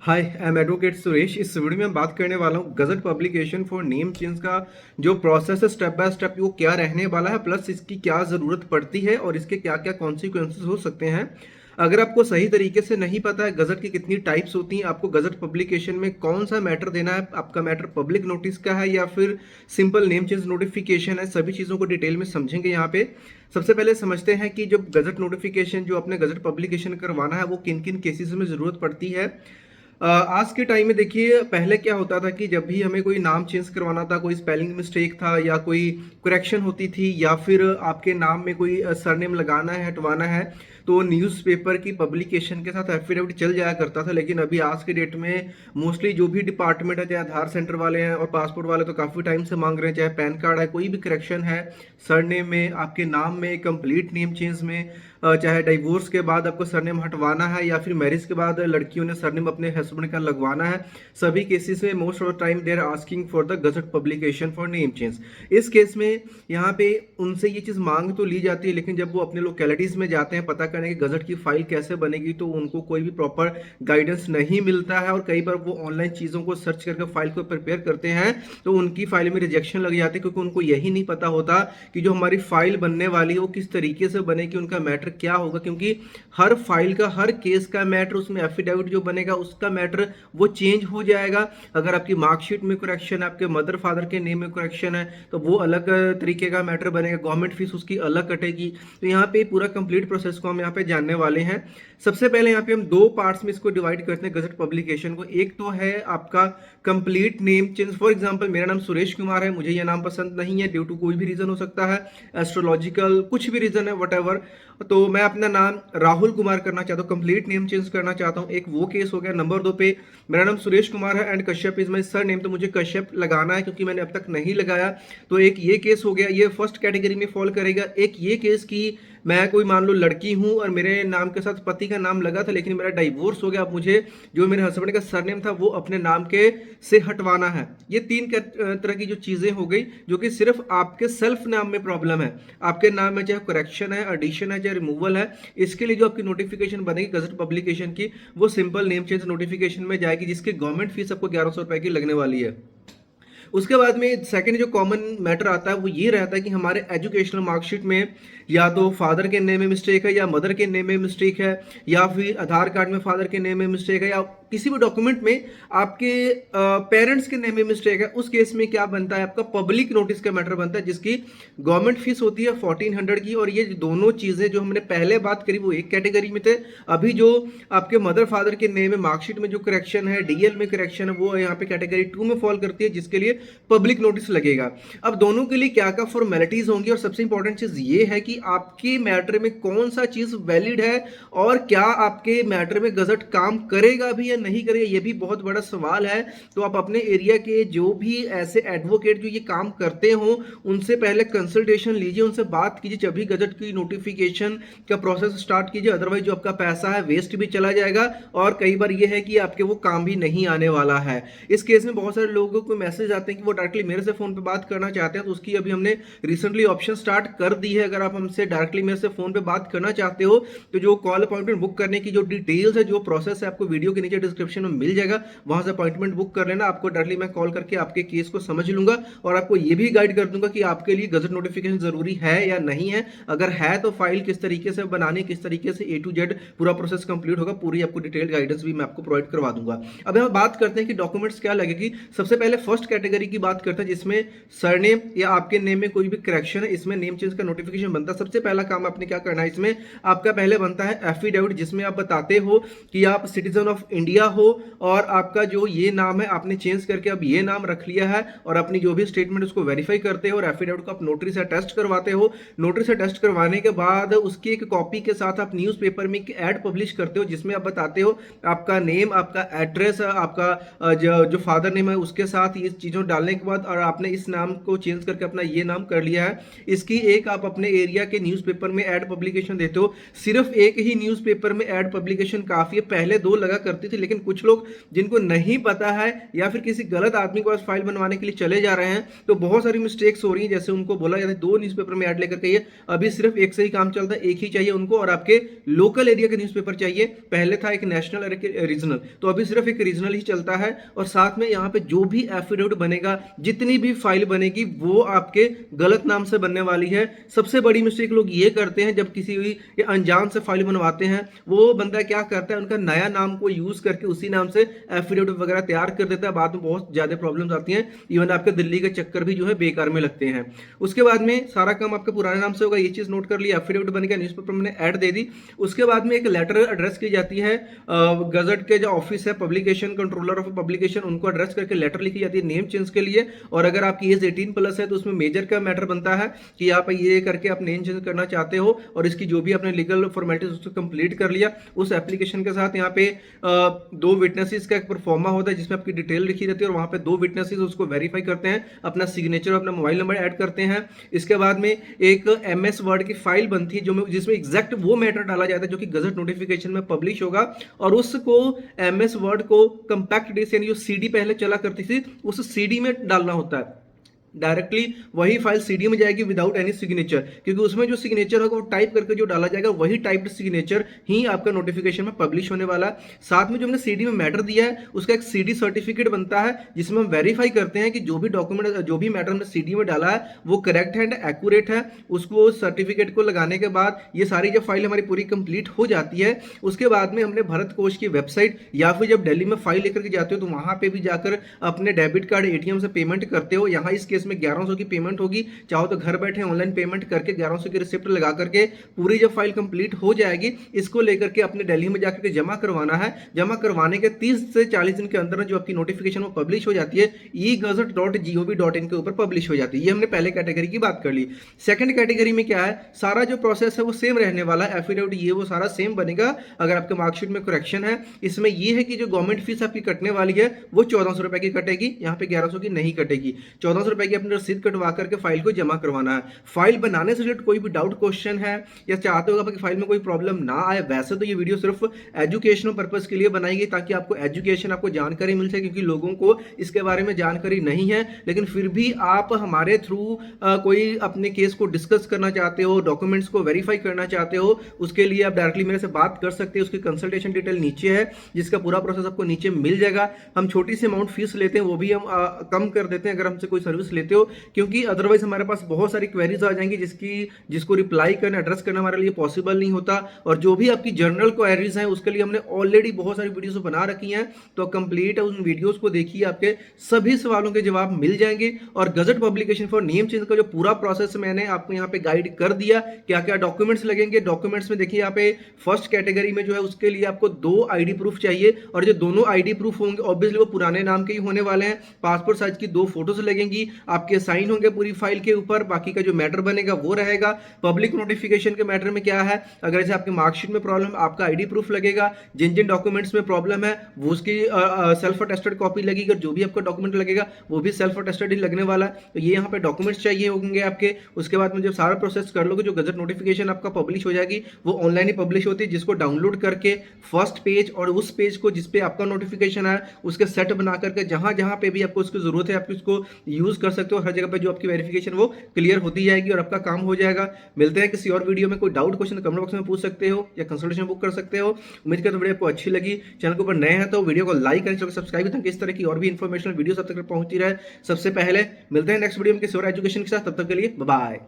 Hi, I am advocate Suresh. इस video में हम बात करने वाला हूँ gazette publication for name change का जो प्रोसेस है स्टेप बाय स्टेप वो क्या रहने वाला है, प्लस इसकी क्या ज़रूरत पड़ती है और इसके क्या क्या कॉन्सिक्वेंसेस हो सकते हैं। अगर आपको सही तरीके से नहीं पता है गजट की कितनी टाइप्स होती हैं, आपको गजट पब्लिकेशन में कौन सा मैटर देना है, आपका मैटर पब्लिक नोटिस का है या फिर सिंपल नेम चेंज नोटिफिकेशन है, सभी चीज़ों को डिटेल में समझेंगे यहाँ पे। सबसे पहले समझते हैं कि जब गजट नोटिफिकेशन जो अपने गजट पब्लिकेशन करवाना है वो किन किन केसेस में ज़रूरत पड़ती है। आज के टाइम में देखिए, पहले क्या होता था कि जब भी हमें कोई नाम चेंज करवाना था, कोई स्पेलिंग मिस्टेक था या कोई करेक्शन होती थी या फिर आपके नाम में कोई सरनेम लगाना है, हटवाना है, तो न्यूज़पेपर की पब्लिकेशन के साथ एफिडेविट चल जाया करता था। लेकिन अभी आज के डेट में मोस्टली जो भी डिपार्टमेंट है, चाहे आधार सेंटर वाले हैं और पासपोर्ट वाले तो काफ़ी टाइम से मांग रहे हैं, चाहे पैन कार्ड है, कोई भी करेक्शन है सरनेम में, आपके नाम में, कंप्लीट नेम चेंज में, चाहे डिवोर्स के बाद आपको सरनेम हटवाना है या फिर मैरिज के बाद लड़कियों ने सरनेम अपने हस्बैंड का लगवाना है, सभी केसेस में most of the time they are asking for the gazette publication for name change. इस केस में यहाँ पे उनसे ये चीज़ मांग तो ली जाती है, लेकिन जब वो अपने लोकेलिटीज़ में जाते हैं पता करने की गजट की फाइल कैसे बनेगी, तो उनको कोई भी प्रॉपर गाइडेंस नहीं मिलता है और कई बार वो ऑनलाइन चीज़ों को सर्च करके फाइल को प्रिपेयर करते हैं तो उनकी फाइल में रिजेक्शन लग जाती है, क्योंकि उनको यही नहीं पता होता कि जो हमारी फाइल बनने वाली है वो किस तरीके से बनेगी, उनका मैटर क्या होगा। क्योंकि हर फाइल का, हर केस का मैटर, उसमें एफिडेविट जो बनेगा उसका मैटर वो चेंज हो जाएगा। अगर आपकी मार्कशीट में करेक्शन है, आपके मदर फादर के नेम में करेक्शन है, तो वो अलग तरीके का मैटर बनेगा, गवर्नमेंट फीस उसकी अलग कटेगी। तो यहाँ पे पूरा कंप्लीट प्रोसेस को हम यहाँ पे जानने वाले हैं। सबसे पहले यहाँ पे हम दो पार्ट्स में इसको डिवाइड करते हैं गजट पब्लिकेशन को। एक तो है आपका complete name change. For example मेरा नाम सुरेश कुमार है, मुझे यह नाम पसंद नहीं है, ड्यू टू कोई भी रीजन हो सकता है, एस्ट्रोलॉजिकल कुछ भी रीजन है, वट, तो मैं अपना नाम राहुल कुमार करना चाहता हूँ, कंप्लीट नेम चेंज करना चाहता हूँ। एक वो केस हो गया। नंबर 2 पे मेरा नाम सुरेश कुमार है and Kashyap is my sir name, तो मुझे कश्यप लगाना है क्योंकि मैंने अब तक नहीं लगाया। तो एक ये केस हो गया, ये फर्स्ट कैटेगरी में फॉल करेगा। एक ये केस की मैं कोई मान लो लड़की हूं और मेरे नाम के साथ पति का नाम लगा था लेकिन मेरा डाइवोर्स हो गया, अब मुझे जो मेरे हस्बैंड का सरनेम था वो अपने नाम के से हटवाना है। ये तीन तरह की जो चीजें हो गई जो कि सिर्फ आपके सेल्फ नाम में प्रॉब्लम है। आपके नाम में चाहे करेक्शन है, एडिशन है, चाहे रिमूवल है, इसके लिए जो आपकी नोटिफिकेशन बनेगी गजट पब्लिकेशन की वो सिंपल नेम चेंज नोटिफिकेशन में जाएगी, जिसकी गवर्नमेंट फीस आपको 1100 रुपए की लगने वाली है। उसके बाद में सेकंड जो कॉमन मैटर आता है वो ये रहता है कि हमारे एजुकेशनल मार्कशीट में या तो फादर के नेम में मिस्टेक है या मदर के नेम में मिस्टेक है या फिर आधार कार्ड में फादर के नेम में मिस्टेक है या किसी भी डॉक्यूमेंट में आपके पेरेंट्स के नेम में मिस्टेक है। उस केस में क्या बनता है, आपका पब्लिक नोटिस का मैटर बनता है, जिसकी गवर्नमेंट फीस होती है 1400 की। और ये दोनों चीजें जो हमने पहले बात करी वो एक कैटेगरी में थे, अभी जो आपके मदर फादर के नेम में मार्कशीट में जो करेक्शन है, डीएल में करेक्शन है, वो यहाँ पे कैटेगरी 2 में फॉल करती है, जिसके लिए पब्लिक नोटिस लगेगा। अब दोनों के लिए क्या क्या फॉर्मेलिटीज होंगी और सबसे इंपॉर्टेंट चीज ये है कि आपके मैटर में कौन सा चीज वैलिड है और क्या आपके मैटर में गजट काम करेगा भी या नहीं करेगा, ये भी बहुत बड़ा सवाल है। तो आप अपने एरिया के जो भी ऐसे एडवोकेट जो ये काम करते हो उनसे पहले कंसल्टेशन लीजिए, उनसे बात कीजिए, जब भी गजट की नोटिफिकेशन का प्रोसेस स्टार्ट कीजिए। अदरवाइज जो आपका पैसा है वेस्ट भी चला जाएगा और कई बार ये है कि आपके वो काम भी नहीं आने वाला है। इस केस में बहुत सारे लोगों को मैसेज आते हैं कि वो डायरेक्टली मेरे से फोन पे बात करना चाहते हैं, तो उसकी अभी हमने रिसेंटली ऑप्शन स्टार्ट कर दी है। अगर आप हमसे डायरेक्टली मेरे से फोन पे बात करना चाहते हो तो जो कॉल अपॉइंटमेंट बुक करने की जो डिटेल्स है, जो प्रोसेस है, आपको वीडियो के नीचे डिस्क्रिप्शन में मिल जाएगा, वहां से अपॉइंटमेंट बुक कर लेना। आपको डायरेक्टली मैं कॉल करके आपके केस को समझ लूंगा और आपको ये भी गाइड कर दूंगा कि आपके लिए गजट नोटिफिकेशन जरूरी है या नहीं है। अगर है तो फाइल किस तरीके से बनानी, किस तरीके से A to Z पूरा प्रोसेस कंप्लीट होगा, पूरी आपको डिटेल गाइडेंस भी मैं आपको प्रोवाइड करवा दूंगा। अब हम बात करते हैं कि डॉक्यूमेंट्स क्या लगेगी। सबसे पहले फर्स्ट कैटेगरी की बात करते हैं जिसमें सरनेम या आपके नेम में कोई भी करेक्शन है, इसमें नेम चेंज का नोटिफिकेशन बनता है। सबसे पहला काम आपने क्या करना है, इसमें आपका पहले बनता है एफिडेविट, जिसमें आप बताते हो कि आप सिटीजन ऑफ इंडिया हो और आपका जो ये नाम है आपने चेंज करके अब ये नाम रख लिया है और अपनी जो भी स्टेटमेंट उसको वेरीफाई करते हो और एफिडेविट को आप नोटरी से अटेस्ट करवाते हो। नोटरी से अटेस्ट करवाने के बाद उसकी एक कॉपी के साथ आप न्यूज़पेपर में एक ऐड पब्लिश करते हो, जिसमें आप बताते हो आपका नेम, आपका एड्रेस, आपका जो फादर नेम है उसके साथ ये चीज़ों डालने के बाद और आपने इस नाम को चेंज करके अपना ये नाम कर लिया है। इसकी एक आप अपने एरिया के न्यूज़पेपर में ऐड पब्लिकेशन देते हो। सिर्फ एक ही न्यूज़पेपर में ऐड पब्लिकेशन काफ़ी है, पहले 2 लगा करती थी लेकिन कुछ लोग जिनको नहीं पता है या फिर किसी गलत आदमी के पास फाइल बनवाने के लिए चले जा रहे हैं, तो बहुत सारी मिस्टेक्स हो रही हैं। जैसे उनको बोला जाता है 2 न्यूज़पेपर में ऐड लेकर के ये, अभी सिर्फ एक से ही काम चलता है, एक ही चाहिए उनको, और आपके लोकल एरिया के न्यूज़पेपर चाहिए। पहले था एक नेशनल और एक रीजनल, तो अभी सिर्फ एक रीजनल ही चलता है। और साथ में यहाँ पे जो भी एफिडेविट बनेगा, जितनी भी फाइल बनेगी, वो आपके गलत नाम से बनने वाली है। सबसे बड़ी मिस्टेक लोग ये करते हैं, जब किसी भी अनजान से फाइल बनवाते हैं, वो बंदा क्या करता है, उनका नया नाम को यूज करके उसी नाम से एफिडेविट वगैरह तैयार कर देता है। बाद में बहुत ज्यादा प्रॉब्लम्स आती हैं, इवन आपके दिल्ली के चक्कर भी जो है बेकार में लगते हैं। उसके बाद में सारा काम आपके पुराने नाम से होगा, ये चीज नोट कर लिया। एफिडेविट बन गया, न्यूज़पेपर में ऐड दे दी। उसके बाद में एक लेटर एड्रेस की जाती है, गजट के जो ऑफिस है, पब्लिकेशन कंट्रोलर ऑफ पब्लिकेशन, उनको एड्रेस करके लेटर लिखी जाती है नेम चेंज के लिए। और अगर आपकी एज 18+ है तो उसमें मेजर का मैटर बनता है कि आप ये करके आप नेम चेंज करना चाहते हो, और इसकी जो भी आपने लीगल फॉर्मेलिटीज उसको कंप्लीट कर लिया। उस एप्लीकेशन के साथ यहाँ पे 2 विटनेसेस का एक परफॉर्मा होता है, जिसमें आपकी डिटेल लिखी रहती है, और वहां पे 2 विटनेसेस उसको वेरीफाई करते हैं, अपना सिग्नेचर और अपना मोबाइल नंबर ऐड करते हैं। इसके बाद में एक MS वर्ड की फाइल बनती है, जिसमें एग्जैक्ट वो मैटर डाला जाता है जो कि गजट नोटिफिकेशन में पब्लिश होगा, और उसको MS वर्ड को कंपैक्ट डिस्क यानी जो CD पहले चला करती थी, उस CD में डालना होता है। डायरेक्टली वही फाइल CD में जाएगी विदाउट एनी सिग्नेचर, क्योंकि उसमें जो सिग्नेचर होगा वो टाइप करके जो डाला जाएगा, वही टाइप्ड सिग्नेचर ही आपका नोटिफिकेशन में पब्लिश होने वाला है। साथ में जो हमने CD में मैटर दिया है, उसका एक CD सर्टिफिकेट बनता है, जिसमें हम वेरीफाई करते हैं कि जो भी डॉक्यूमेंट, जो भी मैटर हमने CD में डाला है वो करेक्ट एंड एक्यूरेट है। उसको सर्टिफिकेट को लगाने के बाद ये सारी जब फाइल हमारी पूरी कंप्लीट हो जाती है, उसके बाद में हमने भारत कोश की वेबसाइट या फिर जब दिल्ली में फाइल लेकर के जाते हो तो वहां पे भी जाकर अपने डेबिट कार्ड, ATM से पेमेंट करते हो। यहाँ इस केस में 1100 की पेमेंट होगी। चाहो तो घर बैठे ऑनलाइन पेमेंट करके 1100 की रिसिप्ट लगा करके पूरी जब फाइल कंप्लीट हो जाएगी, इसको लेकर के अपने दिल्ली में जाकर के जमा करवाना है। जमा करवाने के 30 से 40 दिन के अंदर जो आपकी नोटिफिकेशन वो पब्लिश हो जाती है, egazette.gov.in के ऊपर पब्लिश हो जाती है। ये हमने पहले कैटेगरी की बात कर ली। सेकंड कैटेगरी में क्या है, सारा जो प्रोसेस है वो सेम रहने वाला है। एफिडेविट ये वो सारा सेम बनेगा। अगर आपके मार्कशीट में करेक्शन है, इसमें ये है कि जो गवर्नमेंट फीस आपकी कटने वाली है वो 1400 रुपए की कटेगी, यहाँ पे 1100 की नहीं कटेगी। 1400 रुपए की अपनी रसीद कटवा करके फाइल को जमा करवाना है। फाइल बनाने से रिलेटेड कोई भी डाउट, क्वेश्चन है, या चाहते हो कि फाइल में कोई प्रॉब्लम ना आए, वैसे तो ये वीडियो सिर्फ एजुकेशनल पर्पस के लिए बनाई गई, ताकि आपको एजुकेशन, आपको जानकारी मिल सके, क्योंकि लोगों को इसके बारे में जानकारी नहीं है। लेकिन फिर भी आप हमारे थ्रू कोई अपने केस को डिस्कस करना चाहते हो, डॉक्यूमेंट्स को वेरीफाई करना चाहते हो, उसके लिए आप डायरेक्टली मेरे से बात कर सकते हो। उसकी कंसल्टेशन डिटेल नीचे है, जिसका पूरा प्रोसेस आपको नीचे मिल जाएगा। हम छोटी सी अमाउंट फीस लेते हैं, वो भी हम कम कर देते हैं अगर हमसे कोई सर्विस लेते हो, क्योंकि अदरवाइज हमारे पास बहुत सारी क्वेरीज आ जाएंगी जिसको रिप्लाई करना, एड्रेस करना हमारे लिए पॉसिबल नहीं होता। और जो भी आपकी जनरल क्वेरीज हैं उसके लिए हमने ऑलरेडी बहुत सारी वीडियोस बना रखी हैं, तो कंप्लीट उन वीडियोस को देखिए, आपके सभी सवालों के जवाब मिल जाएंगे। और gazette publication for name change का जो पूरा प्रोसेस मैंने आपको यहाँ पे गाइड कर दिया, क्या क्या डॉक्यूमेंट्स लगेंगे। डॉक्यूमेंट्स में देखिए यहाँ पे फर्स्ट कैटेगरी में जो है उसके लिए आपको 2 ID प्रूफ चाहिए, और जो दोनों ID प्रूफ होंगे ऑब्वियसली वो पुराने नाम के ही होने वाले हैं। पासपोर्ट साइज की 2 फोटोज लगेंगी, आपके साइन होंगे पूरी फाइल के ऊपर। बाकी का जो मैटर बनेगा वो रहेगा। पब्लिक नोटिफिकेशन के मैटर में क्या है, अगर जैसे आपके मार्कशीट में प्रॉब्लम, आपका ID प्रूफ लगेगा। जिन जिन डॉक्यूमेंट्स में प्रॉब्लम है वो उसकी सेल्फ अटेस्टेड कॉपी लगेगी, और जो भी आपका डॉक्यूमेंट लगेगा वो भी सेल्फ अटेस्टेड ही लगने वाला है। तो ये यहाँ पे डॉक्यूमेंट्स चाहिए होंगे आपके। उसके बाद में जब सारा प्रोसेस कर लोगे, जो गजट नोटिफिकेशन आपका पब्लिश हो जाएगी वो ऑनलाइन ही पब्लिश होती है, जिसको डाउनलोड करके फर्स्ट पेज और उस पेज को जिसपे आपका नोटिफिकेशन है उसके सेट बना करके जहां जहां पे भी आपको उसकी जरूरत है आप उसको यूज कर सकते हो। हर जगह पे जो आपकी वेरिफिकेशन वो क्लियर होती जाएगी और आपका काम हो जाएगा। मिलते हैं किसी और वीडियो में। कोई डाउट क्वेश्चन कमेंट बॉक्स में पूछ सकते हो या कंसल्टेशन बुक कर सकते हो। उम्मीद करता हूं वीडियो आपको अच्छी लगी। चैनल के ऊपर नए हैं तो वीडियो को लाइक करें, चैनल को सब्सक्राइब करें, ताकि इस तरह की और भी इन्फॉर्मेशन वीडियो सब तक पहुंचती रहे। सबसे पहले मिलते हैं नेक्स्ट वीडियो में किसी और एजुकेशन के साथ। तब तक के लिए बाय बाय।